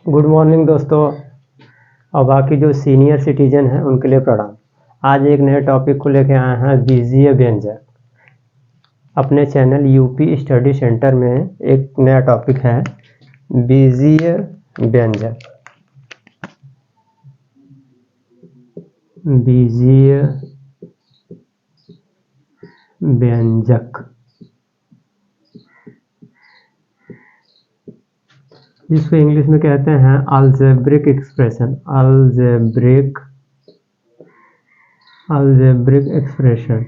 Good morning दोस्तों, और बाकी जो सीनियर सिटीजन हैं उनके लिए प्रणाम। आज एक नए टॉपिक को लेकर आए हैं, बीजीय व्यंजक। अपने चैनल यूपी स्टडी सेंटर में एक नया टॉपिक है, बीजीय व्यंजक। बीजीय व्यंजक जिसको इंग्लिश में कहते हैं अलजेब्रिक एक्सप्रेशन। Algebraic expression.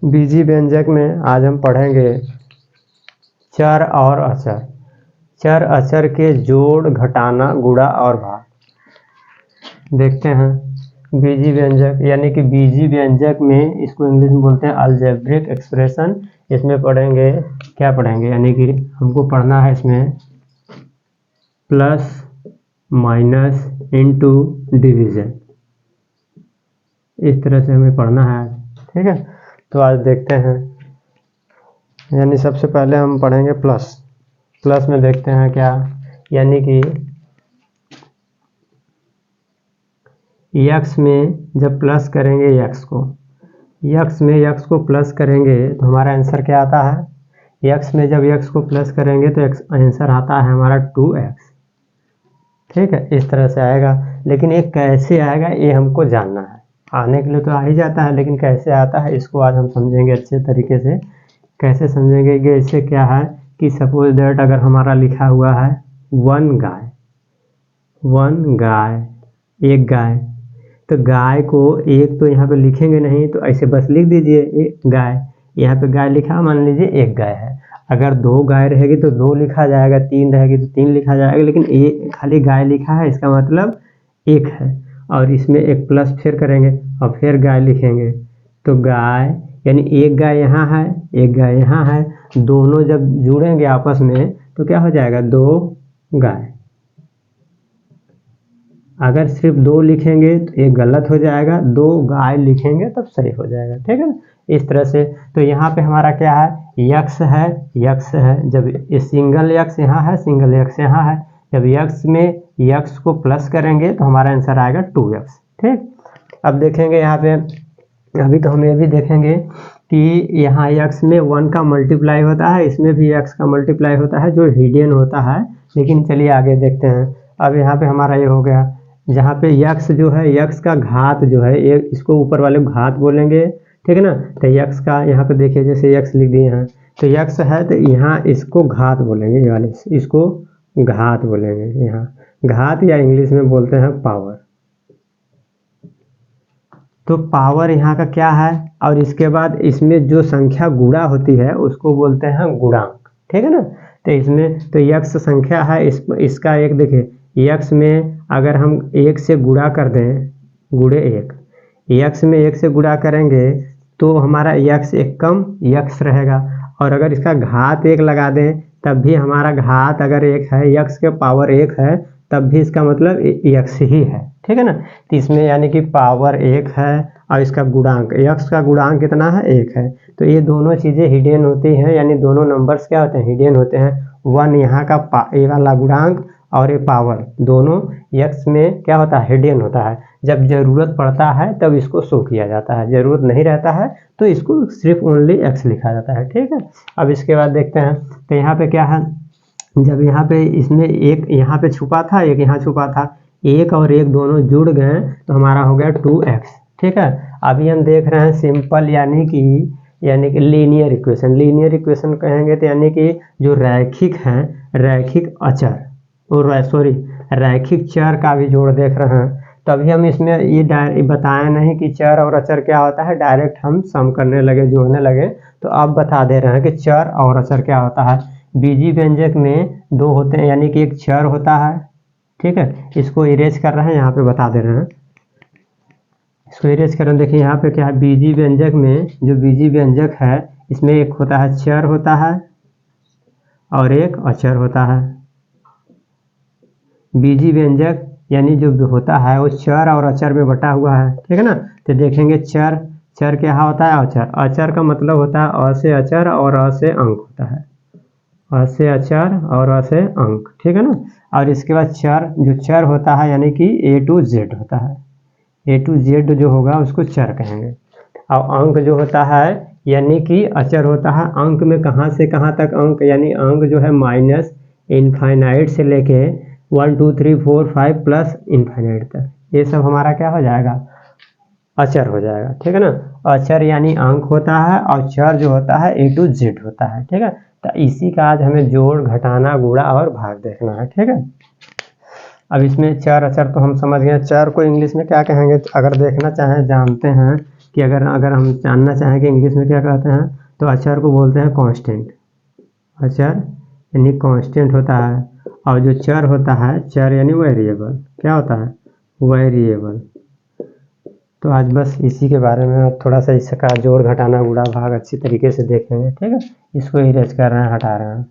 बीजीय व्यंजक में आज हम पढ़ेंगे चर और अचर। चर अचर के जोड़, घटाना, गुणा और भाग। देखते हैं बीजीय व्यंजक यानी कि बीजीय व्यंजक में इसको इंग्लिश में बोलते हैं अलजेब्रिक एक्सप्रेशन। इसमें पढ़ेंगे, क्या पढ़ेंगे, यानी कि हमको पढ़ना है इसमें प्लस माइनस इनटू डिवीजन। इस तरह से हमें पढ़ना है आज, ठीक है। तो आज देखते हैं, यानी सबसे पहले हम पढ़ेंगे प्लस। प्लस में देखते हैं क्या, यानी कि यक्स में जब प्लस करेंगे यक्स को प्लस करेंगे तो हमारा आंसर क्या आता है। यक्स में जब यक्स को प्लस करेंगे तो आंसर आता है हमारा 2x, ठीक है। इस तरह से आएगा, लेकिन ये कैसे आएगा ये हमको जानना है। आने के लिए तो आ ही जाता है, लेकिन कैसे आता है इसको आज हम समझेंगे अच्छे तरीके से। कैसे समझेंगे कि इससे क्या है कि सपोज दैट अगर हमारा लिखा हुआ है वन गाय, एक गाय, तो गाय को एक तो यहाँ पे लिखेंगे नहीं, तो ऐसे बस लिख दीजिए एक गाय। यहाँ पे गाय लिखा, मान लीजिए एक गाय है। अगर दो गाय रहेगी तो दो लिखा जाएगा, तीन रहेगी तो तीन लिखा जाएगा, लेकिन ये खाली गाय लिखा है, इसका मतलब एक है। और इसमें एक प्लस फिर करेंगे और फिर गाय लिखेंगे, तो गाय यानी एक गाय यहाँ है, एक गाय यहाँ है। दोनों जब जुड़ेंगे आपस में तो क्या हो जाएगा, दो गाय। अगर सिर्फ दो लिखेंगे तो ये गलत हो जाएगा, दो गाय लिखेंगे तब सही हो जाएगा, ठीक है ना। इस तरह से तो यहाँ पे हमारा क्या है, यक्स है। जब ये सिंगल यक्स यहाँ है, सिंगल यक्स यहाँ है, जब यक्स में यक्स को प्लस करेंगे तो हमारा आंसर आएगा 2x, ठीक। अब देखेंगे यहाँ पे, अभी तो हम ये भी देखेंगे कि यहाँ यक्स में 1 का मल्टीप्लाई होता है, इसमें भी यक्स का मल्टीप्लाई होता है जो हिडियन होता है। लेकिन चलिए आगे देखते हैं। अब यहाँ पे हमारा ये हो गया, जहाँ पे यक्स जो है, यक्स का घात जो है, ये इसको ऊपर वाले घात बोलेंगे, ठीक है ना। तो यक्स का यहाँ पे देखिए, जैसे यक्स लिख दिए हैं तो यक्स है, तो यहाँ इसको घात बोलेंगे, ये वाले इसको घात बोलेंगे। यहाँ घात या इंग्लिश में बोलते हैं पावर। तो पावर यहाँ का क्या है, और इसके बाद इसमें जो संख्या गुणा होती है उसको बोलते हैं गुणांक, ठीक है ना। तो इसमें तो यक्स संख्या है, इसका एक देखिए, यक्स में अगर हम एक से गुणा कर दें, गुणे एक, यक्स में एक से गुणा करेंगे तो हमारा यक्स एक कम यक्स रहेगा। और अगर इसका घात एक लगा दें तब भी हमारा घात अगर एक है, यक्स के पावर एक है, तब भी इसका मतलब यक्स ही है, ठीक है ना। तो इसमें यानी कि पावर एक है और इसका गुणांक, यक्स का गुणांक कितना है, एक है। तो ये दोनों चीज़ें हिडन होती हैं, यानी दोनों नंबर्स क्या होते हैं, हिडन होते हैं। 1 यहाँ का ये वाला गुणांक और ये पावर, दोनों यक्स में क्या होता है, हिडन होता है। जब जरूरत पड़ता है तब इसको शो किया जाता है, जरूरत नहीं रहता है तो इसको सिर्फ ओनली एक्स लिखा जाता है, ठीक है। अब इसके बाद देखते हैं, तो यहाँ पे क्या है, जब यहाँ पे इसमें एक यहाँ पे छुपा था, एक यहाँ छुपा था, एक और एक दोनों जुड़ गए तो हमारा हो गया 2x, ठीक है। अभी हम देख रहे हैं सिंपल, यानी कि लीनियर इक्वेशन। लीनियर इक्वेशन कहेंगे तो यानी कि जो रैखिक हैं, रैखिक अचर और रैखिक चर का भी जोड़ देख रहे हैं। तो अभी हम इसमें ये बताए नहीं कि चर और अचर क्या होता है, डायरेक्ट हम सम करने लगे, जोड़ने लगे। तो अब बता दे रहे हैं कि चर और अचर क्या होता है। बीजीय व्यंजक में दो होते हैं, यानी कि एक चर होता है, ठीक है। इसको इरेज कर रहे हैं, यहाँ पे बता दे रहे हैं, इसको इरेज कर रहे हैं। देखिए यहाँ पे क्या है, बीजीय व्यंजक में जो बीजीय व्यंजक है इसमें एक होता है चर होता है और एक अचर होता है। बीजीय व्यंजक यानी जो होता है वो चर और अचर में बटा हुआ है, ठीक है ना। तो देखेंगे चर चर क्या होता है? अचर। अचर का मतलब होता है अ से अचर और अ से अंक होता है, अ से अचर और अ से अंक, ठीक है ना। और इसके बाद चर, जो चर होता है यानी कि A to Z होता है, A to Z जो होगा उसको चर कहेंगे। और अंक जो होता है यानी कि अचर होता है। अंक में कहाँ से कहाँ तक अंक, यानी अंक जो है माइनस इनफाइनाइट से लेके 1 2 3 4 5 प्लस इनफाइनाइट तक, ये सब हमारा क्या हो जाएगा? अचर हो जाएगा, ठीक है ना। अचर यानी अंक होता है और चर जो होता है A to Z होता है, ठीक है। तो इसी का आज हमें जोड़, घटाना, गुणा और भाग देखना है, ठीक है। अब इसमें चर अचर तो हम समझ गए। चर को इंग्लिश में क्या कहेंगे? अगर देखना चाहें, जानते हैं कि अगर हम जानना चाहें कि इंग्लिश में क्या कहते हैं, तो अचर को बोलते हैं कांस्टेंट। अचर यानी कांस्टेंट होता है, और जो चर होता है, चर यानी वेरिएबल, क्या होता है? वेरिएबल। तो आज बस इसी के बारे में थोड़ा सा इसका जोड़, घटाना, गुणा, भाग अच्छी तरीके से देखेंगे, ठीक है। इसको इरेज कर रहे हैं, हटा रहे हैं।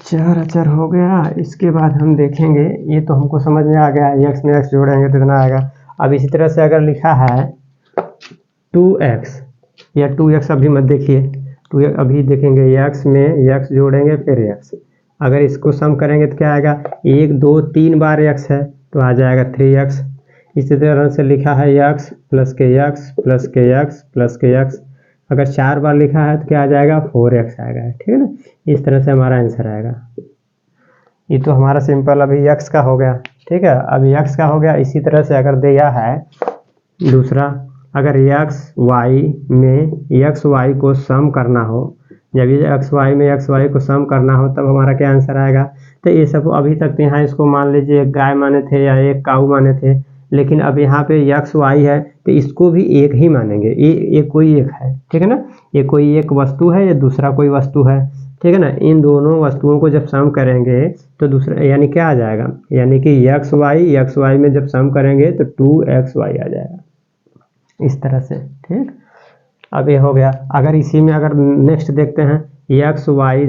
चर अचर हो गया। इसके बाद हम देखेंगे, ये तो हमको समझ में आ गया, एक्स में एक्स जोड़ेंगे तो इतना आएगा। अब इसी तरह से अगर लिखा है 2x या 2x, अभी मत देखिए, 2x अभी देखेंगे। x में x जोड़ेंगे फिर x, अगर इसको सम करेंगे तो क्या आएगा? 1 2 3 बार x है तो आ जाएगा 3x। इसी तरह से लिखा है x प्लस के x प्लस के x प्लस के x, अगर 4 बार लिखा है तो क्या आ जाएगा? 4x आएगा, ठीक है ना। इस तरह से हमारा आंसर आएगा। ये तो हमारा सिंपल अभी x का हो गया, ठीक है। अभी x का हो गया। इसी तरह से अगर दिया है दूसरा, अगर x y में x y को सम करना हो, जब ये x y में x y को सम करना हो तब हमारा क्या आंसर आएगा? तो ये सब अभी तक तो यहाँ इसको मान लीजिए एक गाय माने थे या एक काऊ माने थे, लेकिन अब यहाँ पे x y है तो इसको भी एक ही मानेंगे। ये कोई एक है, ठीक है ना। ये कोई एक वस्तु है, ये दूसरा कोई वस्तु है, ठीक है ना। इन दोनों वस्तुओं को जब सम करेंगे तो दूसरा यानी क्या आ जाएगा? यानी कि x y में जब सम करेंगे तो 2xy आ जाएगा, इस तरह से, ठीक। अब ये हो गया। अगर इसी में अगर नेक्स्ट देखते हैं एक्स वाई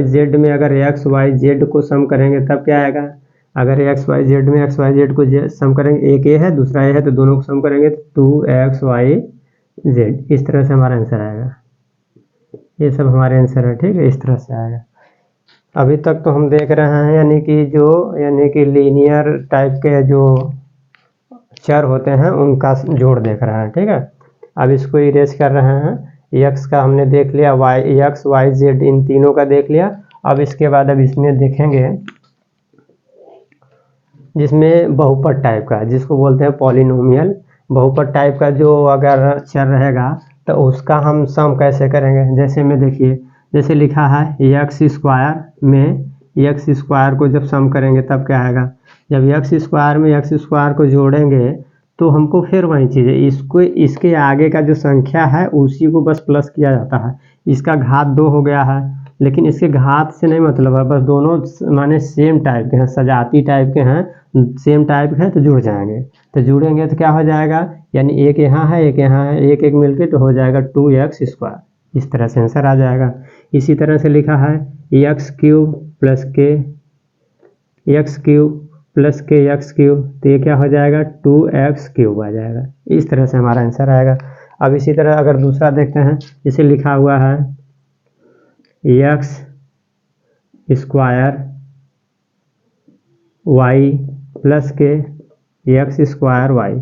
जेड में अगर एक्स वाई जेड को सम करेंगे तब क्या आएगा? अगर एक्स वाई जेड में एक्स वाई जेड को सम करेंगे, एक ए है दूसरा ए है तो दोनों को सम करेंगे तो 2xy z, इस तरह से हमारा आंसर आएगा। ये सब हमारे आंसर है, ठीक है, इस तरह से आएगा। अभी तक तो हम देख रहे हैं यानी कि लीनियर टाइप के जो चर होते हैं उनका जोड़ देख रहे हैं, ठीक है। अब इसको इरेज कर रहे हैं। x का हमने देख लिया, x y z इन तीनों का देख लिया। अब इसके बाद अब इसमें देखेंगे जिसमें बहुपद टाइप का, जिसको बोलते हैं पॉलिनोमियल। बहुपद टाइप का जो अगर चर रहेगा तो उसका हम सम कैसे करेंगे? जैसे में देखिए, जैसे लिखा है एक्स स्क्वायर में एक्स स्क्वायर को जब सम करेंगे तब क्या आएगा? जब एक्स स्क्वायर में एक्स स्क्वायर को जोड़ेंगे तो हमको फिर वही चीज़ है, इसको इसके आगे का जो संख्या है उसी को बस प्लस किया जाता है। इसका घात 2 हो गया है, लेकिन इसके घात से नहीं मतलब है, बस दोनों माने सेम टाइप के हैं, सजाती टाइप के हैं, सेम टाइप के हैं तो जुड़ जाएंगे। तो जुड़ेंगे तो क्या हो जाएगा? यानी एक यहाँ है एक यहाँ है, एक एक मिलके तो हो जाएगा 2x स्क्वायर, इस तरह से आंसर आ जाएगा। इसी तरह से लिखा है एक्स क्यूब प्लस के एक्स क्यूब, तो ये क्या हो जाएगा? 2x क्यूब आ जाएगा। इस तरह से हमारा आंसर आएगा। अब इसी तरह अगर दूसरा देखते हैं, इसे लिखा हुआ है एक्स स्क्वायर वाई प्लस के एक्स स्क्वायर वाई,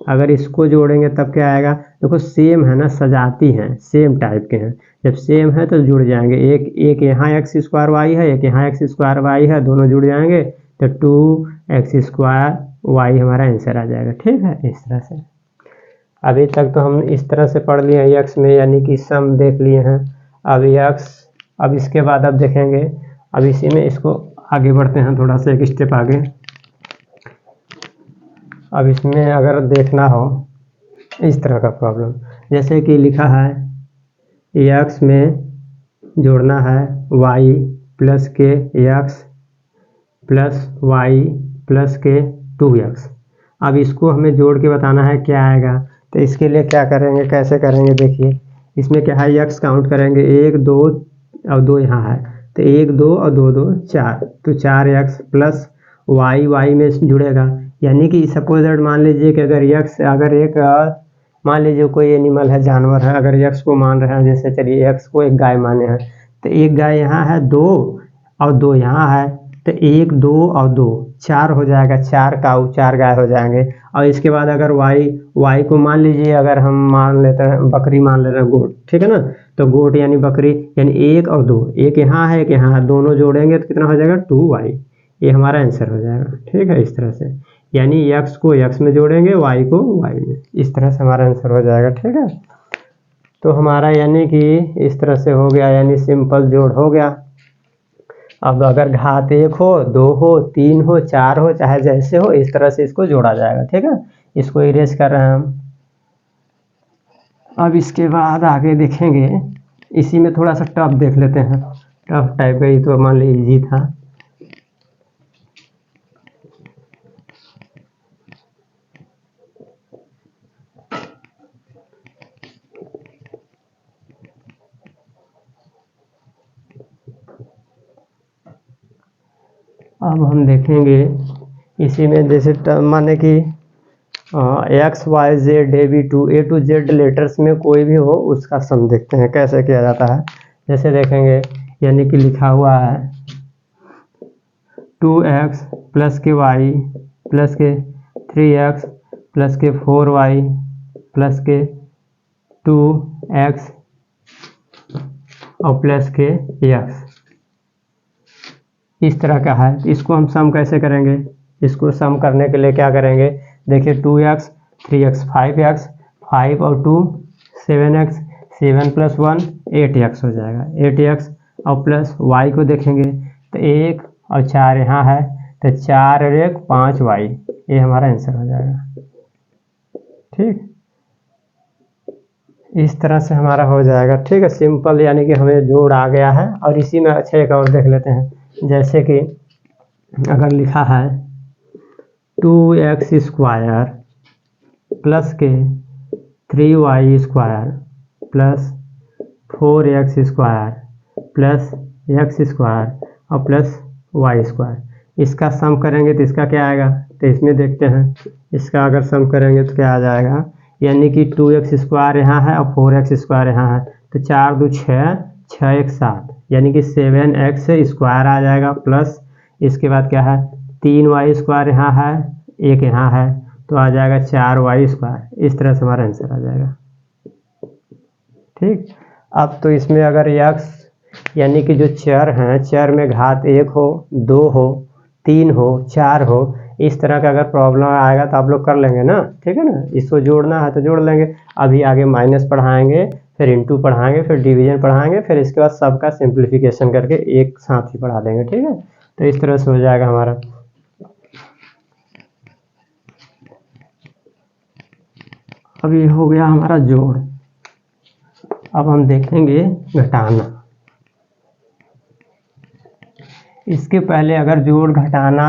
अगर इसको जोड़ेंगे तब क्या आएगा? देखो सेम है ना, सजाती हैं, सेम टाइप के हैं, जब सेम है तो जुड़ जाएंगे। एक यहाँ एक्स स्क्वायर वाई है, एक यहाँ एक्स स्क्वायर वाई है, दोनों जुड़ जाएंगे तो 2x स्क्वायर वाई हमारा आंसर आ जाएगा, ठीक है, इस तरह से। अभी तक तो हम इस तरह से पढ़ लिए हैं एक्स में, यानी कि सम देख लिए हैं। अब एक्स, अब इसके बाद अब देखेंगे, अब इसी में इसको आगे बढ़ते हैं थोड़ा सा एक स्टेप आगे। अब इसमें अगर देखना हो इस तरह का प्रॉब्लम, जैसे कि लिखा है एक्स में जोड़ना है y प्लस के एक्स प्लस वाई प्लस के 2x। अब इसको हमें जोड़ के बताना है क्या आएगा, तो इसके लिए क्या करेंगे, कैसे करेंगे? देखिए इसमें क्या है, x काउंट करेंगे, 1 2 और 2 यहाँ है, तो 1 2 और 2 2 4, तो 4x प्लस y में जुड़ेगा, यानी कि सपोज दैट मान लीजिए कि अगर यक्स अगर एक मान लीजिए कोई एनिमल है, जानवर है, अगर यक्स को मान रहे हैं, जैसे चलिए यक्स को एक गाय माने हैं, तो एक गाय यहाँ है, 2 और 2 यहाँ है, तो 1 2 और 2 4 हो जाएगा, 4 काऊ 4 गाय हो जाएंगे। और इसके बाद अगर वाई को मान लीजिए, अगर हम मान लेते हैं बकरी मान ले रहे हैं, गोट, ठीक है ना, तो गोट यानी बकरी, यानी 1 और 2, एक यहाँ है एक यहाँ है, दोनों जोड़ेंगे तो कितना हो जाएगा 2y। ये हमारा आंसर हो जाएगा। ठीक है, इस तरह से यानी x को x में जोड़ेंगे, y को y में, इस तरह से हमारा आंसर हो जाएगा। ठीक है, तो हमारा यानी कि इस तरह से हो गया, यानी सिंपल जोड़ हो गया। अब अगर घात 1 हो, 2 हो, 3 हो, 4 हो, चाहे जैसे हो, इस तरह से इसको जोड़ा जाएगा। ठीक है, इसको इरेज कर रहे हैं हम। अब इसके बाद आगे देखेंगे, इसी में थोड़ा सा टफ देख लेते हैं, टफ टाइप का, ये तो मान ली इजी था। अब हम देखेंगे इसी में, जैसे माने कि X Y Z A to Z letters में कोई भी हो उसका सम देखते हैं कैसे किया जाता है। जैसे देखेंगे, यानी कि लिखा हुआ है 2x प्लस के वाई प्लस के 3x प्लस के 4y प्लस के 2x और प्लस के x, इस तरह का है। इसको हम सम कैसे करेंगे? इसको सम करने के लिए क्या करेंगे, देखिए 2x 3x 5x 5 और 2 7x 7 प्लस 1 8x हो जाएगा, 8x और प्लस y को देखेंगे तो 1 और 4 यहाँ है, तो 4 और 1 5y, ये हमारा आंसर हो जाएगा। ठीक, इस तरह से हमारा हो जाएगा। ठीक है, सिंपल, यानी कि हमें जोड़ आ गया है। और इसी में अच्छा एक और देख लेते हैं, जैसे कि अगर लिखा है 2x स्क्वायर प्लस के 3y square plus 4x square plus x square और प्लस y स्क्वायर, इसका सम करेंगे तो इसका क्या आएगा? तो इसमें देखते हैं, इसका अगर सम करेंगे तो क्या आ जाएगा, यानी कि 2x स्क्वायर यहाँ है और 4x स्क्वायर यहाँ है, तो 4 2 6 6 1 7, यानी कि 7x स्क्वायर आ जाएगा, प्लस इसके बाद क्या है 3y स्क्वायर यहाँ है, एक यहाँ है, तो आ जाएगा 4y स्क्वायर। इस तरह से हमारा आंसर आ जाएगा। ठीक, अब तो इसमें अगर x यानी कि जो चर हैं, चर में घात 1 हो, 2 हो, 3 हो, 4 हो, इस तरह का अगर प्रॉब्लम आएगा तो आप लोग कर लेंगे ना। ठीक है ना, इसको जोड़ना है तो जोड़ लेंगे। अभी आगे माइनस पढ़ाएंगे, फिर इंटू पढ़ाएंगे, फिर डिवीजन पढ़ाएंगे, फिर इसके बाद सबका सिंप्लीफिकेशन करके एक साथ ही पढ़ा देंगे। ठीक है, तो इस तरह से हो जाएगा हमारा। अब ये हो गया हमारा जोड़। अब हम देखेंगे घटाना। इसके पहले अगर जोड़ घटाना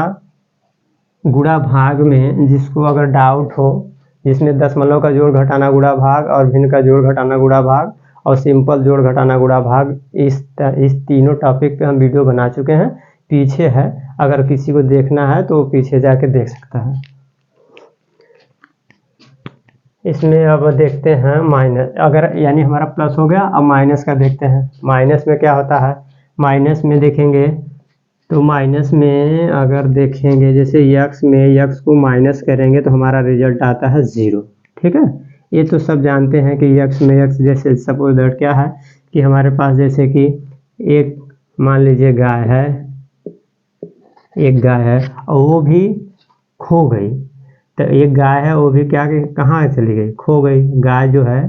गुणा भाग में जिसको अगर डाउट हो, जिसमें दशमलव का जोड़ घटाना गुणा भाग और भिन्न का जोड़ घटाना गुणा भाग और सिंपल जोड़ घटाना गुणा भाग, इस तीनों टॉपिक पे हम वीडियो बना चुके हैं, पीछे है, अगर किसी को देखना है तो पीछे जाके देख सकता है। इसमें अब देखते हैं माइनस, अगर यानी हमारा प्लस हो गया, अब माइनस का देखते हैं। माइनस में क्या होता है, माइनस में देखेंगे तो माइनस में अगर देखेंगे, जैसे यक्स में यक्स को माइनस करेंगे तो हमारा रिजल्ट आता है 0। ठीक है, ये तो सब जानते हैं कि यक्स में यक्स, जैसे सपोज दैट क्या है कि हमारे पास जैसे कि एक मान लीजिए गाय है, एक गाय है और वो भी खो गई, तो एक गाय है वो भी क्या कहाँ चली गई, खो गई, गाय जो है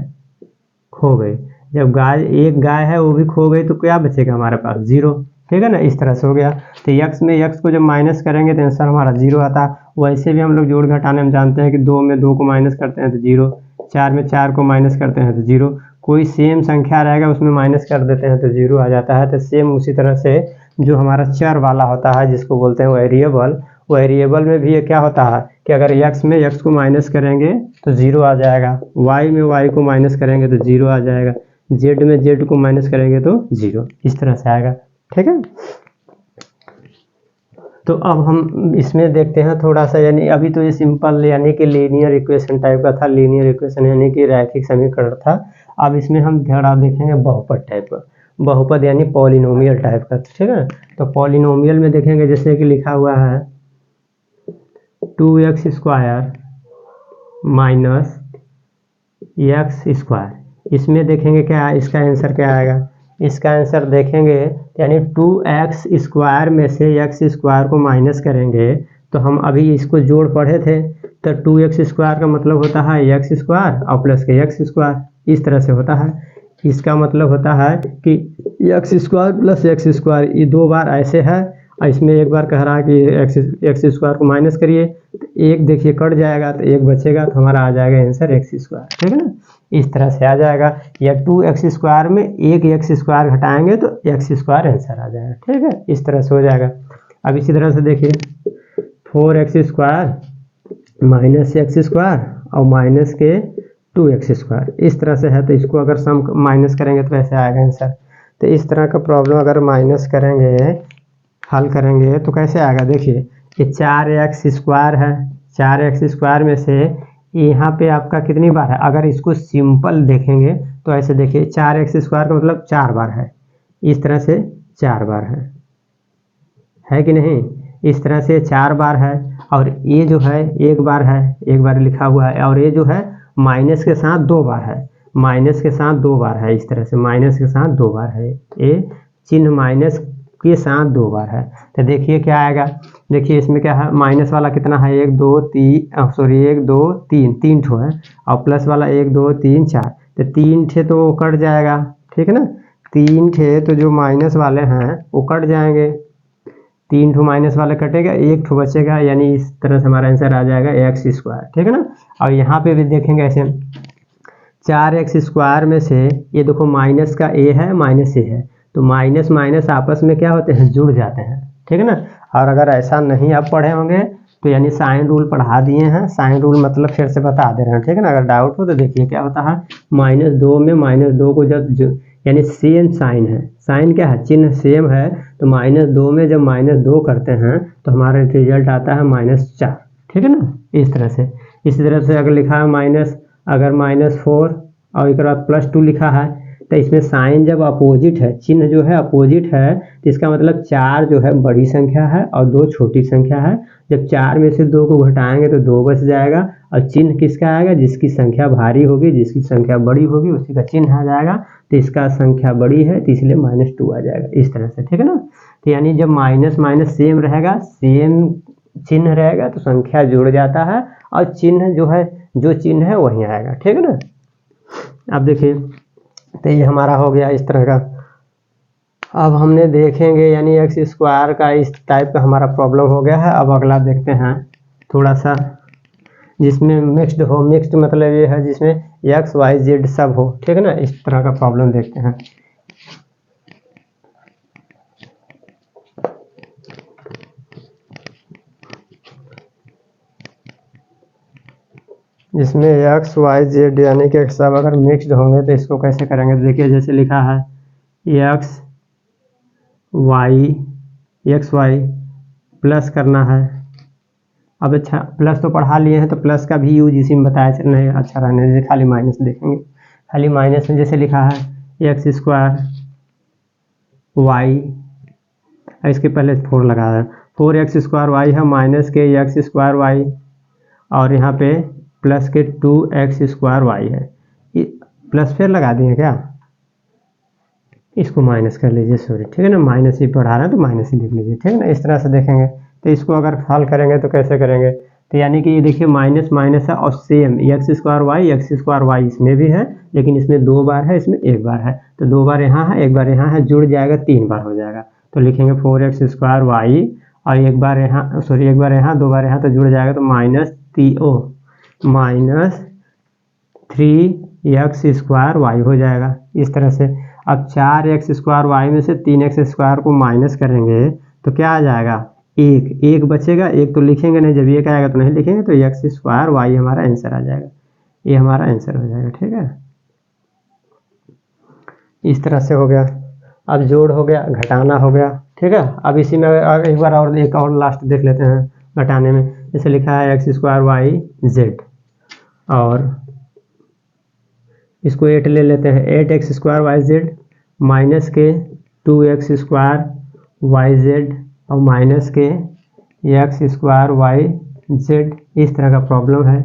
खो गई। जब गाय एक गाय है वो भी खो गई तो क्या बचेगा हमारे पास 0। ठीक है ना, इस तरह से हो गया। तो यक्स में यक्स को जब माइनस करेंगे तो आंसर हमारा 0 आता है। वैसे भी हम लोग जोड़ घटाने में जानते हैं कि 2 में 2 को माइनस करते हैं तो 0, 4 में 4 को माइनस करते हैं तो 0, कोई सेम संख्या रहेगा उसमें माइनस कर देते हैं तो 0 आ जाता है। तो सेम उसी तरह से जो हमारा चर वाला होता है जिसको बोलते हैं वेरिएबल, वेरिएबल में भी ये क्या होता है कि अगर यक्स में यक्स को माइनस करेंगे तो 0 आ जाएगा, वाई में वाई को माइनस करेंगे तो 0 आ जाएगा, जेड में जेड को माइनस करेंगे तो 0, इस तरह से आएगा। ठीक है, तो अब हम इसमें देखते हैं थोड़ा सा, यानी अभी तो ये सिंपल यानी कि लीनियर इक्वेशन टाइप का था, लीनियर इक्वेशन यानी कि रैखिक समीकरण था। अब इसमें हम थोड़ा देखेंगे बहुपद टाइप का, बहुपद यानी पॉलिनोमियल टाइप का, ठीक है। तो पॉलिनोमियल में देखेंगे जैसे कि लिखा हुआ है 2x square minus x square. इसमें देखेंगे क्या इसका आंसर क्या आएगा। इसका आंसर देखेंगे यानी 2x स्क्वायर में से x स्क्वायर को माइनस करेंगे, तो हम अभी इसको जोड़ पढ़े थे, तो 2x स्क्वायर का मतलब होता है x स्क्वायर और प्लस के x स्क्वायर, इस तरह से होता है। इसका मतलब होता है कि x square plus x square, ये दो बार ऐसे है और इसमें एक बार कह रहा है कि x स्क्वायर को माइनस करिए, तो एक देखिए कट जाएगा तो एक बचेगा, तो हमारा आ जाएगा आंसर x स्क्वायर, ठीक है ना। इस तरह से आ जाएगा, या 2x स्क्वायर में एक x स्क्वायर घटाएंगे तो x स्क्वायर आंसर आ जाएगा, ठीक है। इस तरह से हो जाएगा। अब इसी तरह से देखिए 4x square minus x square और माइनस के 2x स्क्वायर, इस तरह से है। तो इसको अगर सम माइनस करेंगे तो ऐसे आएगा आंसर। तो इस तरह का प्रॉब्लम अगर माइनस करेंगे, हल करेंगे तो कैसे आएगा। देखिए ये 4x स्क्वायर है, 4x स्क्वायर में से यहाँ पे आपका कितनी बार है, अगर इसको सिंपल देखेंगे तो ऐसे देखिए 4x स्क्वायर का मतलब 4 बार है, इस तरह से 4 बार है कि नहीं। इस तरह से 4 बार है, और ये जो है एक बार है, एक बार लिखा हुआ है, और ये जो है माइनस के साथ 2 बार है, माइनस के साथ 2 बार है, इस तरह से माइनस के साथ 2 बार है, ये चिन्ह माइनस के साथ 2 बार है। तो देखिए क्या आएगा, देखिए इसमें क्या है, माइनस वाला कितना है 1 2 3 सॉरी 1 2 3 3 ठो है, और प्लस वाला 1 2 3 4, तो 3 ठे तो कट जाएगा, ठीक है ना। 3 ठे तो जो माइनस वाले हैं वो कट जाएंगे, 3 ठो माइनस वाले कटेगा, 1 ठो बचेगा, यानी इस तरह से हमारा आंसर आ जाएगा एक्स स्क्वायर, ठीक है ना। और यहाँ पे भी देखेंगे ऐसे 4x स्क्वायर में से ये देखो माइनस का a है, माइनस a है, तो माइनस माइनस आपस में क्या होते हैं, जुड़ जाते हैं, ठीक है ना। और अगर ऐसा नहीं आप पढ़े होंगे तो यानी साइन रूल पढ़ा दिए हैं, साइन रूल मतलब फिर से बता दे रहे हैं, ठीक है ना। अगर डाउट हो तो देखिए क्या होता है, -2 में -2 को जब यानी सेम साइन है, साइन क्या है, चिन्ह सेम है, तो -2 में जब -2 करते हैं तो हमारा रिजल्ट आता है -4, ठीक है ना। इस तरह से, इसी तरह से अगर लिखा है अगर -4 और एक बाद +2 लिखा है, तो इसमें साइन जब अपोजिट है, चिन्ह जो है अपोजिट है, तो इसका मतलब 4 जो है बड़ी संख्या है और 2 छोटी संख्या है। जब 4 में से 2 को घटाएंगे तो 2 बच जाएगा, और चिन्ह किसका आएगा, जिसकी संख्या भारी होगी, जिसकी संख्या बड़ी होगी उसी का चिन्ह आ जाएगा। तो इसका संख्या बड़ी है तो इसलिए -2 आ जाएगा, इस तरह से, ठीक है ना। तो यानी जब माइनस माइनस सेम रहेगा, सेम चिन्ह रहेगा तो संख्या जुड़ जाता है, और चिन्ह जो है, जो चिन्ह है वही आएगा, ठीक है ना। अब देखिए तो ये हमारा हो गया इस तरह का। अब हमने देखेंगे यानी एक्स स्क्वायर का इस टाइप का हमारा प्रॉब्लम हो गया है। अब अगला देखते हैं थोड़ा सा जिसमें मिक्स्ड हो, मिक्स्ड मतलब ये है जिसमें एक्स वाई जेड सब हो, ठीक है ना। इस तरह का प्रॉब्लम देखते हैं। जिसमें एक्स वाई जेड यानी कि सब अगर मिक्स्ड होंगे तो इसको कैसे करेंगे। देखिए जैसे लिखा है एक्स वाई प्लस करना है। अब अच्छा प्लस तो पढ़ा लिए हैं तो प्लस का भी यूज इसी में बताया चल रहा है, अच्छा रहने जैसे खाली माइनस देखेंगे। खाली माइनस में जैसे लिखा है एक्स स्क्वायर वाई, इसके पहले 4 लगा है, 4x स्क्वायर वाई है माइनस के एक्स स्क्वायर वाई, और यहाँ पे प्लस के 2x स्क्वायर वाई है। प्लस फिर लगा दिए क्या, इसको माइनस कर लीजिए, सॉरी, ठीक है ना। माइनस ही पढ़ा रहे हैं तो माइनस ही लिख लीजिए, ठीक है ना। इस तरह से देखेंगे तो इसको अगर हल करेंगे तो कैसे करेंगे, तो यानी कि ये देखिए माइनस माइनस है और सेम एक्स स्क्वायर वाई इसमें भी है, लेकिन इसमें 2 बार है, इसमें 1 बार है, तो 2 बार यहाँ है 1 बार यहाँ है, जुड़ जाएगा 3 बार हो जाएगा। तो लिखेंगे 4x स्क्वायर वाई और 1 बार यहाँ, सॉरी 1 बार यहाँ 2 बार यहाँ, तो जुड़ जाएगा तो -3x स्क्वायर वाई हो जाएगा, इस तरह से। अब 4x स्क्वायर वाई में से 3x स्क्वायर को माइनस करेंगे तो क्या आ जाएगा, एक बचेगा, एक तो लिखेंगे नहीं, जब एक आएगा तो नहीं लिखेंगे, तो एक्स स्क्वायर वाई हमारा आंसर आ जाएगा, ये हमारा आंसर हो जाएगा, ठीक है। इस तरह से हो गया। अब जोड़ हो गया, घटाना हो गया, ठीक है। अब इसी में एक बार और एक और लास्ट देख लेते हैं घटाने में। जैसे लिखा है एक्स स्क्वायर वाई जेड, और इसको 8 ले लेते हैं, 8x square Y Z minus के 2x स्क्वायर वाई जेड और माइनस के एक्स स्क्वायर वाई जेड। इस तरह का प्रॉब्लम है,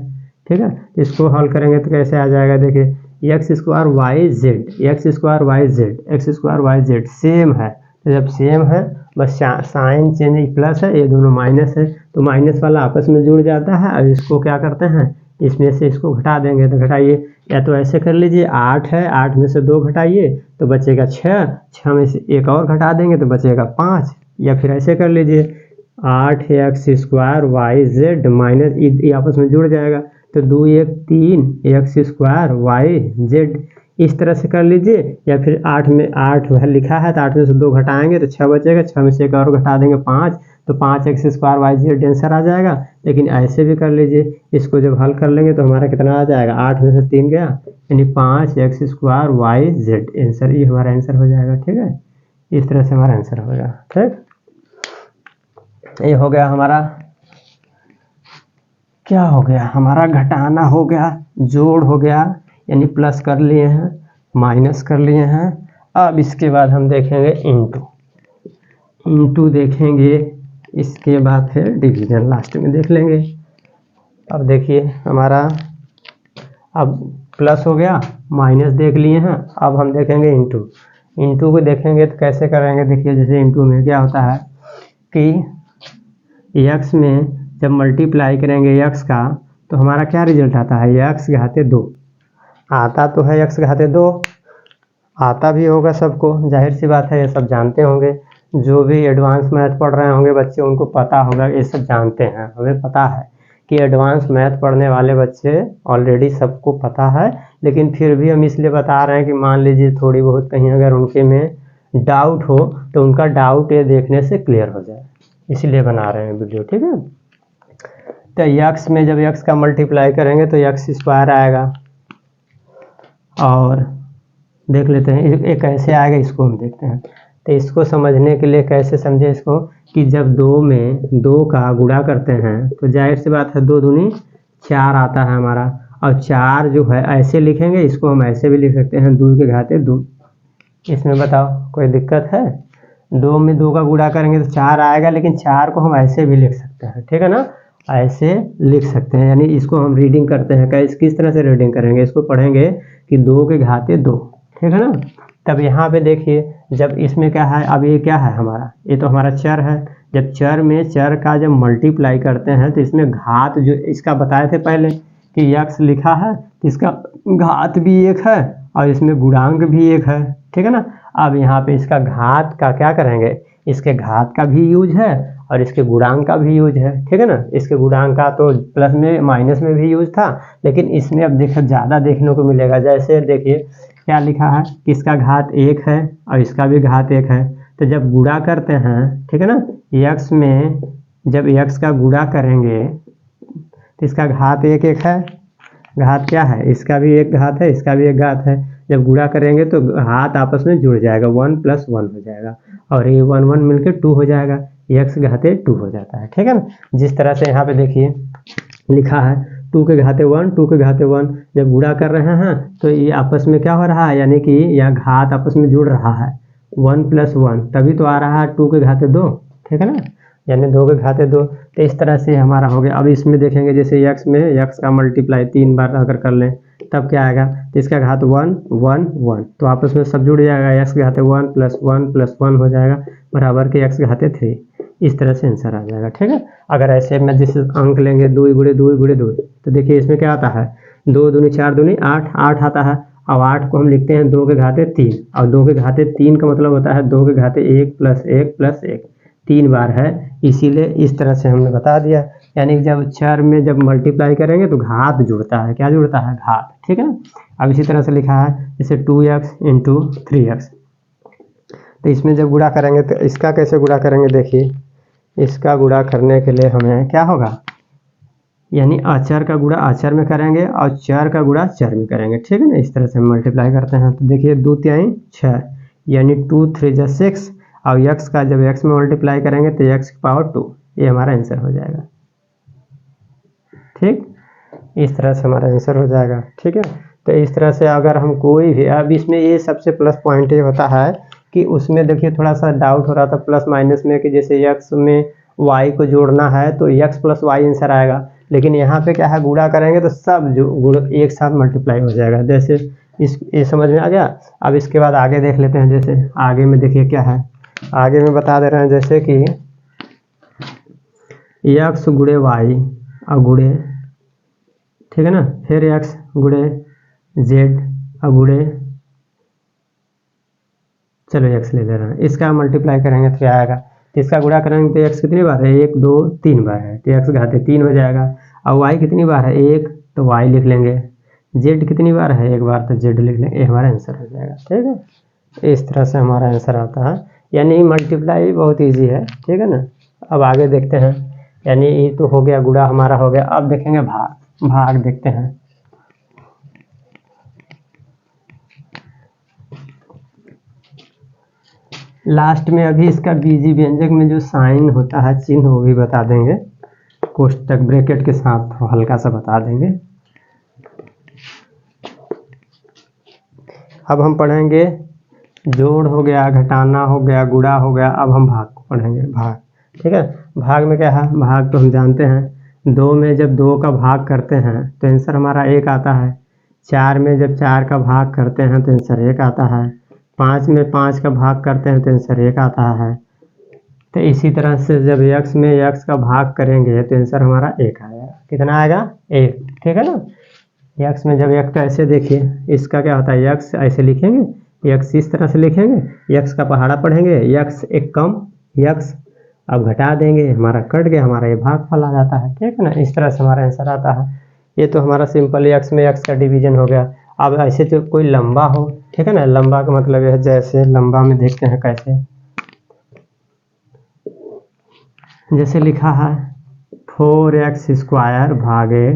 ठीक है। इसको हल करेंगे तो कैसे आ जाएगा, देखिए X square Y Z, X square Y Z, X square Y Z same है। तो जब सेम है बस साइन चेंज, प्लस है, ये दोनों माइनस है, तो माइनस वाला आपस में जुड़ जाता है। अब इसको क्या करते हैं, इसमें से इसको घटा देंगे। तो घटाइए, या तो ऐसे कर लीजिए, 8 है, 8 में से 2 घटाइए तो बचेगा 6, 6 में से एक और घटा देंगे तो बचेगा 5। या फिर ऐसे कर लीजिए 8x square Y Z minus, ये आपस में जुड़ जाएगा तो 2 1 3 एक्स स्क्वायर वाई जेड। इस तरह से कर लीजिए। या फिर 8 में 8 लिखा है तो 8 में से 2 घटाएंगे तो 6 बचेगा, 6 में से एक और घटा देंगे 5, तो 5x square Y Z answer आ जाएगा। लेकिन ऐसे भी कर लीजिए, इसको जब हल कर लेंगे तो हमारा कितना आ जाएगा, 8 में से 3 गया यानी 5x square Y Z answer, ये हमारा आंसर हो जाएगा, ठीक है। इस तरह से हमारा आंसर होगा, ठीक। ये हो गया हमारा, क्या हो गया हमारा, घटाना हो गया, जोड़ हो गया, यानी प्लस कर लिए हैं, माइनस कर लिए हैं। अब इसके बाद हम देखेंगे इंटू देखेंगे, इसके बाद फिर डिवीजन लास्ट में देख लेंगे। अब देखिए हमारा, अब प्लस हो गया, माइनस देख लिए हैं, अब हम देखेंगे इंटू। इंटू को देखेंगे तो कैसे करेंगे, देखिए जैसे इंटू में क्या होता है कि एक्स में जब मल्टीप्लाई करेंगे एक्स का तो हमारा क्या रिजल्ट आता है, एक्स घाते 2 आता तो है, एक्स घाते 2 आता भी होगा सबको, जाहिर सी बात है, ये सब जानते होंगे। जो भी एडवांस मैथ पढ़ रहे होंगे बच्चे उनको पता होगा, ये सब जानते हैं। हमें पता है कि एडवांस मैथ पढ़ने वाले बच्चे ऑलरेडी सबको पता है, लेकिन फिर भी हम इसलिए बता रहे हैं कि मान लीजिए थोड़ी बहुत कहीं अगर उनके में डाउट हो तो उनका डाउट ये देखने से क्लियर हो जाए, इसलिए बना रहे हैं वीडियो, ठीक है। तो एक्स में जब एक्स का मल्टीप्लाई करेंगे तो एक्स स्क्वायर आएगा, और देख लेते हैं ये कैसे आएगा, इसको हम देखते हैं। तो इसको समझने के लिए कैसे समझे इसको, कि जब 2 में 2 का गुणा करते हैं तो जाहिर सी बात है 2 दूनी 4 आता है हमारा, और 4 जो है ऐसे लिखेंगे, इसको हम ऐसे भी लिख सकते हैं 2 के घाते 2। इसमें बताओ कोई दिक्कत है, 2 में 2 का गुणा करेंगे तो 4 आएगा, लेकिन 4 को हम ऐसे भी लिख सकते हैं, ठीक है ना, ऐसे लिख सकते हैं। यानी इसको हम रीडिंग करते हैं, किस तरह से रीडिंग करेंगे, इसको पढ़ेंगे कि 2 के घाते 2, ठीक है ना। तब यहाँ पे देखिए जब इसमें क्या है, अब ये क्या है हमारा, ये तो हमारा चर है। जब चर में चर का जब मल्टीप्लाई करते हैं तो इसमें घात, जो इसका बताए थे पहले कि x लिखा है, इसका घात भी 1 है और इसमें गुणांक भी 1 है, ठीक है ना। अब यहाँ पे इसका घात का क्या करेंगे, इसके घात का भी यूज है और इसके गुणांक का भी यूज है, ठीक है ना। इसके गुणांक का तो प्लस में माइनस में भी यूज था, लेकिन इसमें अब देखो ज़्यादा देखने को मिलेगा। जैसे देखिए क्या लिखा है कि इसका घात 1 है और इसका भी घात 1 है, तो जब गुणा करते हैं, ठीक है ना, x में जब x का गुणा करेंगे तो इसका घात 1 1 है, घात क्या है, इसका भी एक घात है, इसका भी एक घात है। जब गुणा करेंगे तो हाथ आपस में जुड़ जाएगा, 1 + 1 हो जाएगा, और ये 1 1 मिलकर 2 हो जाएगा, x घाते 2 हो जाता है, ठीक है ना। जिस तरह से यहाँ पे देखिए लिखा है 2 के घाते 1, 2 के घाते 1, जब गुणा कर रहे हैं तो ये आपस में क्या हो रहा है, यानी कि यह घात आपस में जुड़ रहा है, 1 + 1, तभी तो आ रहा है 2 के घाते 2, ठीक है ना, यानी 2 के घाते 2। तो इस तरह से हमारा हो गया। अब इसमें देखेंगे जैसे x में x का मल्टीप्लाई 3 बार अगर कर लें तब क्या आएगा, तो इसका घात 1 1 1, तो आपस में सब जुड़ जाएगा, x घाते 1 + 1 + 1 हो जाएगा बराबर के x घाते 3। इस तरह से आंसर आ जाएगा, ठीक है। अगर ऐसे में जैसे अंक लेंगे 2 × 2 × 2, तो देखिए इसमें क्या आता है, 2 दूनी 4 दूनी 8, 8 आता है। अब 8 को हम लिखते हैं 2 के घाते 3, और 2 के घाते 3 का मतलब होता है 2 के घाते 1 + 1 + 1, 3 बार है, इसीलिए इस तरह से हमने बता दिया। यानी जब चर में जब मल्टीप्लाई करेंगे तो घात जुड़ता है, क्या जुड़ता है, घात, ठीक है ना। अब इसी तरह से लिखा है जैसे 2x × 3x, तो इसमें जब गुणा करेंगे तो इसका कैसे गुणा करेंगे, देखिए इसका गुणा करने के लिए हमें क्या होगा, यानी अचर का गुणा अचर में करेंगे और चर का गुणा चर में करेंगे, ठीक है ना। इस तरह से हम मल्टीप्लाई करते हैं तो देखिए 2 × 3 = 6, यानी 2 × 3 = 6, और यक्स का जब एक्स में मल्टीप्लाई करेंगे तो एक्स की पावर 2, ये हमारा आंसर हो जाएगा। ठीक, इस तरह से हमारा आंसर हो जाएगा। ठीक है, तो इस तरह से अगर हम कोई भी, अब इसमें ये सबसे प्लस पॉइंट ये होता है कि उसमें देखिए थोड़ा सा डाउट हो रहा था प्लस माइनस में कि जैसे यक्स में वाई को जोड़ना है तो यक्स प्लस वाई आंसर आएगा, लेकिन यहाँ पे क्या है गुणा करेंगे तो सब जो गुण एक साथ मल्टीप्लाई हो जाएगा। जैसे इस ये समझ में आ गया। अब इसके बाद आगे देख लेते हैं। जैसे आगे में देखिए क्या है, आगे में बता दे रहे हैं जैसे कि यक्स गुणे वाई और गुणे, ठीक है ना, फिर एक्स गुणे जेड और गुणे, चलो एक्स ले रहे हैं, इसका मल्टीप्लाई करेंगे तो क्या आएगा, इसका गुणा करेंगे तो एक्स कितनी बार है, 1 2 3 बार है तो एक्स घाते 3 हो जाएगा। और वाई कितनी बार है, 1, तो वाई लिख लेंगे। जेड कितनी बार है, 1 बार, तो जेड लिख लेंगे। ये हमारा आंसर हो जाएगा। ठीक है, इस तरह से हमारा आंसर आता है। यानी मल्टीप्लाई बहुत ईजी है। ठीक है ना। अब आगे देखते हैं। यानी ये तो हो गया, गुणा हमारा हो गया। अब देखेंगे भाग। भाग देखते हैं। लास्ट में अभी इसका बीजी व्यंजक में जो साइन होता है, चिन्ह, वो भी बता देंगे, कोष्टक ब्रैकेट के साथ हल्का सा बता देंगे। अब हम पढ़ेंगे जोड़ हो गया, घटाना हो गया, गुणा हो गया। अब हम भाग को पढ़ेंगे। भाग, ठीक है। भाग में क्या है, भाग तो हम जानते हैं, 2 में जब 2 का भाग करते हैं तो आंसर हमारा 1 आता है। 4 में जब 4 का भाग करते हैं तो आंसर 1 आता है। 5 में 5 का भाग करते हैं तो आंसर 1 आता है। तो इसी तरह से जब x में x का भाग करेंगे तो आंसर हमारा 1 आएगा। कितना आएगा, 1। ठीक है ना। x में जब x का ऐसे देखिए, इसका क्या होता है, x ऐसे लिखेंगे, x इस तरह से लिखेंगे, x का पहाड़ा पढ़ेंगे, x एक कम x, अब घटा देंगे, हमारा कट गया, हमारा ये भागफल आ जाता है। ठीक है ना। इस तरह से हमारा आंसर आता है। ये तो हमारा सिंपल x में x का डिवीजन हो गया। अब ऐसे तो कोई लंबा हो, ठीक है ना, लंबा का मतलब है, जैसे लंबा में देखते हैं कैसे, जैसे लिखा है 4x² भागे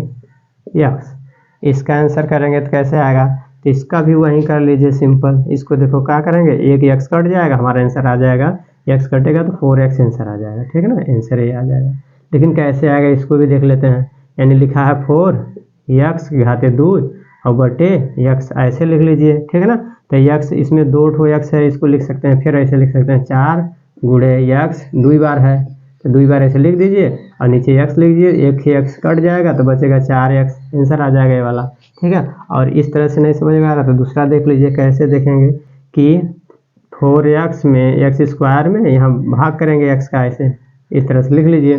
x, इसका आंसर करेंगे तो कैसे आएगा, तो इसका भी वहीं कर लीजिए सिंपल। इसको देखो क्या करेंगे, एक x कट जाएगा, हमारा आंसर आ जाएगा, x कटेगा तो 4x आंसर आ जाएगा। ठीक है ना, आंसर ये आ जाएगा। लेकिन कैसे आएगा इसको भी देख लेते हैं। यानी लिखा है 4x घाते 2 और बटे x, ऐसे लिख लीजिए। ठीक है ना। तो x इसमें 2 ठो x है, इसको लिख सकते हैं, फिर ऐसे लिख सकते हैं 4 गुणे x, 2 बार है तो 2 बार ऐसे लिख दीजिए और नीचे x लिख दीजिए, एक ही x कट जाएगा तो बचेगा 4x, आंसर आ जाएगा ये वाला। ठीक है। और इस तरह से नहीं समझ में आ रहा तो दूसरा देख लीजिए। कैसे देखेंगे कि 4x में x² में यहाँ भाग करेंगे x का, ऐसे इस तरह से लिख लीजिए।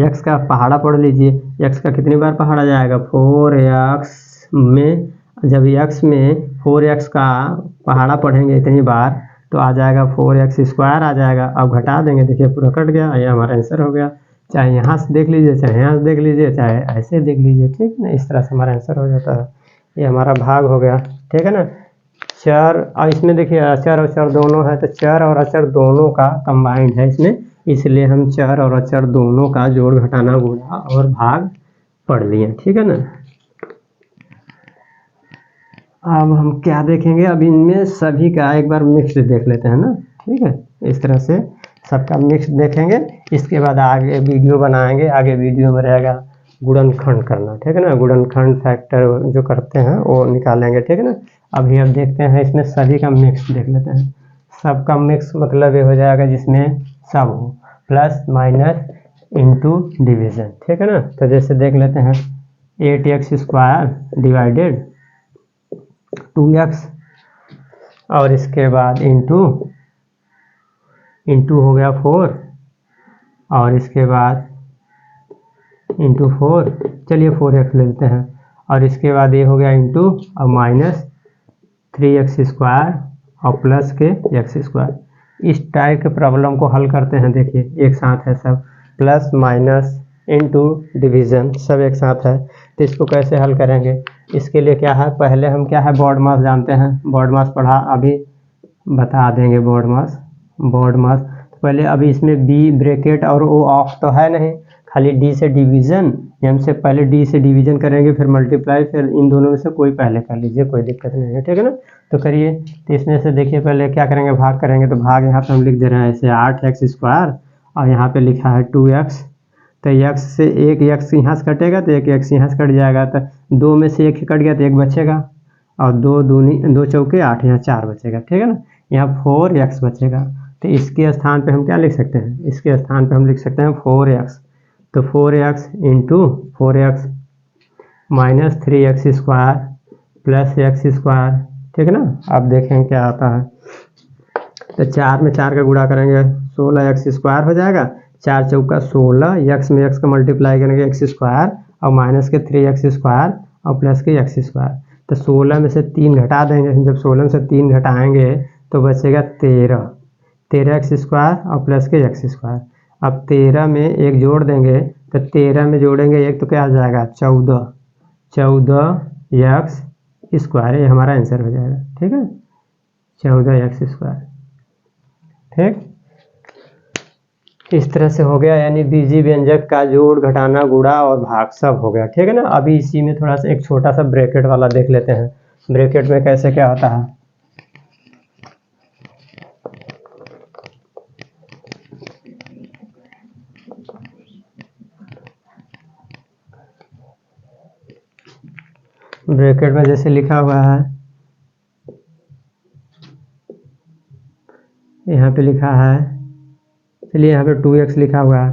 x का पहाड़ा पढ़ लीजिए, x का कितनी बार पहाड़ा जाएगा, 4x में, जब x में 4x का पहाड़ा पढ़ेंगे इतनी बार तो आ जाएगा 4x² आ जाएगा। अब घटा देंगे, देखिए पूरा कट गया, ये हमारा आंसर हो गया। चाहे यहाँ से देख लीजिए, चाहे यहाँ से देख लीजिए, चाहे ऐसे देख लीजिए। ठीक है ना, इस तरह से हमारा आंसर हो जाता है। ये हमारा भाग हो गया। ठीक है ना। चर, और इसमें देखिए अचर और चर दोनों है, तो चर और अचर दोनों का कंबाइंड है इसमें, इसलिए हम चर और अचर दोनों का जोड़, घटाना, गुणा और भाग पढ़ लिए। ठीक है ना। अब हम क्या देखेंगे, अब इनमें सभी का एक बार मिक्स देख लेते हैं ना। ठीक है, इस तरह से सबका मिक्स देखेंगे। इसके बाद आगे वीडियो बनाएंगे, आगे वीडियो में रहेगा गुणनखंड करना। ठीक है ना, गुणनखंड फैक्टर जो करते हैं वो निकालेंगे। ठीक है ना। अभी अब देखते हैं इसमें सभी का मिक्स देख लेते हैं। सबका मिक्स मतलब ये हो जाएगा जिसमें सब हो, प्लस माइनस इंटू डिवीजन। ठीक है ना। तो जैसे देख लेते हैं 8x² डिवाइडेड 2x, और इसके बाद इंटू हो गया 4, और इसके बाद इंटू 4, चलिए 4x ले लेते हैं, और इसके बाद ये हो गया इंटू और माइनस 3x² और प्लस के x²। इस टाइप के प्रॉब्लम को हल करते हैं। देखिए एक साथ है सब, प्लस माइनस इंटू डिवीज़न सब एक साथ है, तो इसको कैसे हल करेंगे। इसके लिए क्या है, पहले हम क्या है, बॉड मास जानते हैं, बॉड मास पढ़ा, अभी बता देंगे बॉड मास। तो पहले अभी इसमें बी ब्रैकेट और ओ ऑफ तो है नहीं, खाली डी से डिवीज़न, एम से पहले डी से डिवीज़न करेंगे, फिर मल्टीप्लाई, फिर इन दोनों में से कोई पहले कर लीजिए, कोई दिक्कत नहीं है, ठीक है ना। तो करिए। तो इसमें से देखिए पहले क्या करेंगे, भाग करेंगे। तो भाग यहाँ पे हम लिख दे रहे हैं ऐसे 8x² और यहाँ पे लिखा है 2x। तो x से एक x यहाँ से कटेगा तो एक x यहाँ से कट जाएगा, तो 2 में से 1 कट गया तो 1 बचेगा, और 2 चौके 8, यहाँ 4 बचेगा, ठीक है ना। यहाँ 4x बचेगा। तो इसके स्थान पे हम क्या लिख सकते हैं, इसके स्थान पे हम लिख सकते हैं 4x। तो 4x into 4x minus 3x² plus x², ठीक है ना। अब देखें क्या आता है। तो 4 में 4 का गुणा करेंगे 16x² हो जाएगा, 4 चौका 16, x में x का मल्टीप्लाई करेंगे x² और माइनस के 3x² और प्लस के x²। तो 16 में से 3 घटा देंगे, जब 16 में से 3 घटाएंगे तो बचेगा 13x² और प्लस के x²। अब 13 में 1 जोड़ देंगे, तो 13 में जोड़ेंगे 1 तो क्या आ जाएगा 14x², ये हमारा आंसर हो जाएगा, ठीक है, 14x², ठीक। इस तरह से हो गया, यानी बीजी व्यंजक का जोड़, घटाना, गुणा और भाग सब हो गया, ठीक है ना। अभी इसी में थोड़ा सा एक छोटा सा ब्रैकेट वाला देख लेते हैं, ब्रैकेट में कैसे क्या होता है। ब्रैकेट में जैसे लिखा हुआ है, यहाँ पे लिखा है, चलिए यहाँ पे 2x लिखा हुआ है,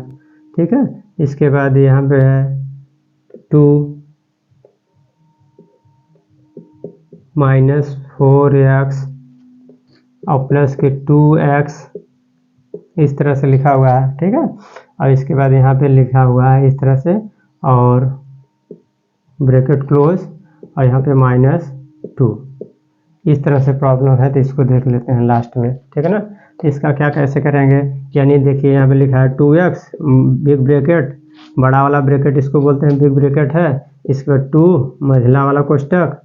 ठीक है। इसके बाद यहाँ पे है 2 माइनस 4x और प्लस के 2x, इस तरह से लिखा हुआ है, ठीक है। और इसके बाद यहाँ पे लिखा हुआ है इस तरह से, और ब्रैकेट क्लोज, और यहाँ पे -2। इस तरह से प्रॉब्लम है, तो इसको देख लेते हैं लास्ट में, ठीक है ना। तो इसका क्या कैसे करेंगे, यानी देखिए यहाँ पे लिखा है 2x बिग ब्रैकेट, बड़ा वाला ब्रैकेट इसको बोलते हैं बिग ब्रैकेट है, इसके बाद 2 मझला वाला कोष्टक,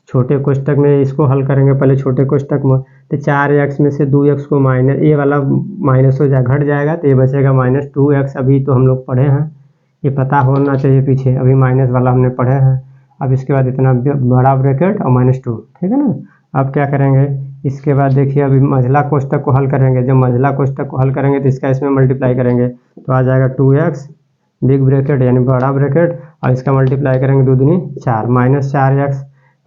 छोटे कोष्टक में इसको हल करेंगे पहले छोटे कोष्टक में। तो 4x में से 2x को माइनस, ये वाला माइनस हो जाए, घट जाएगा, तो ये बचेगा -2x। अभी तो हम लोग पढ़े हैं, ये पता होना चाहिए पीछे, अभी माइनस वाला हमने पढ़े हैं। अब इसके बाद इतना बड़ा ब्रैकेट और -2, ठीक है ना। अब क्या करेंगे, इसके बाद देखिए अभी मझला कोष्टक को हल करेंगे, जब मझला कोष्टक को हल करेंगे तो इसका इसमें मल्टीप्लाई करेंगे, तो आ जाएगा 2x बिग ब्रैकेट यानी बड़ा ब्रैकेट, और इसका मल्टीप्लाई करेंगे 2 दूनी 4 -4x,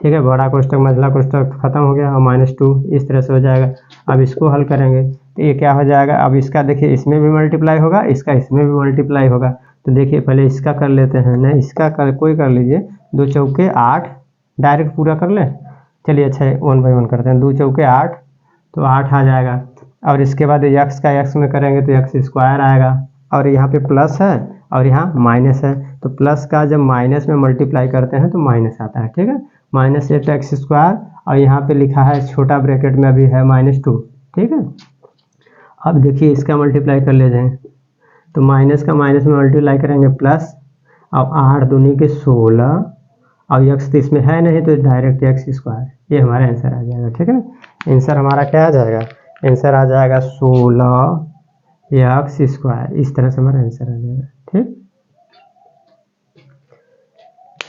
ठीक है। बड़ा कोष्टक मझला कोष्टक खत्म हो गया, और -2 इस तरह से हो जाएगा। अब इसको हल करेंगे तो ये क्या हो जाएगा, अब इसका देखिए इसमें भी मल्टीप्लाई होगा, इसका इसमें भी मल्टीप्लाई होगा। तो देखिए पहले इसका कर लेते हैं, नहीं इसका कोई कर लीजिए, 2 चौके 8, डायरेक्ट पूरा कर ले, चलिए अच्छा 1 बाई 1 करते हैं। 2 चौके 8, तो 8 आ जाएगा, और इसके बाद x का x में करेंगे तो x² आएगा, और यहाँ पे प्लस है और यहाँ माइनस है, तो प्लस का जब माइनस में मल्टीप्लाई करते हैं तो माइनस आता है, ठीक है। -8 तो x², और यहाँ पे लिखा है छोटा ब्रैकेट में अभी है -2, ठीक है। अब देखिए इसका मल्टीप्लाई कर ले जाएं, तो माइनस का माइनस में मल्टीप्लाई करेंगे प्लस, अब 8 दूनी के 16, और x तो इसमें है नहीं तो डायरेक्ट x², ये हमारा आंसर आ जाएगा, ठीक है ना। आंसर हमारा क्या आ जाएगा, आंसर आ जाएगा 16x², इस तरह से हमारा आंसर आ जाएगा, ठीक।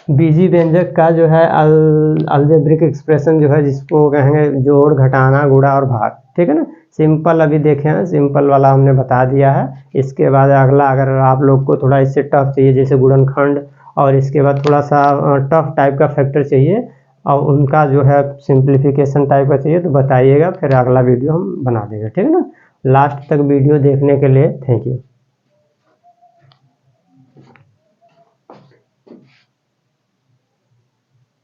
बीजी व्यंजक का जो है अलजेब्रिक एक्सप्रेशन जो है, जिसको कहेंगे जोड़, घटाना, गुणा और भाग, ठीक है ना। सिंपल अभी देखे हैं, सिंपल वाला हमने बता दिया है। इसके बाद अगला अगर आप लोग को थोड़ा इससे टफ चाहिए, जैसे गुणनखंड, और इसके बाद थोड़ा सा टफ टाइप का फैक्टर चाहिए, और उनका जो है सिंप्लीफिकेशन टाइप का चाहिए, तो बताइएगा, फिर अगला वीडियो हम बना देंगे, ठीक है ना। लास्ट तक वीडियो देखने के लिए थैंक यू।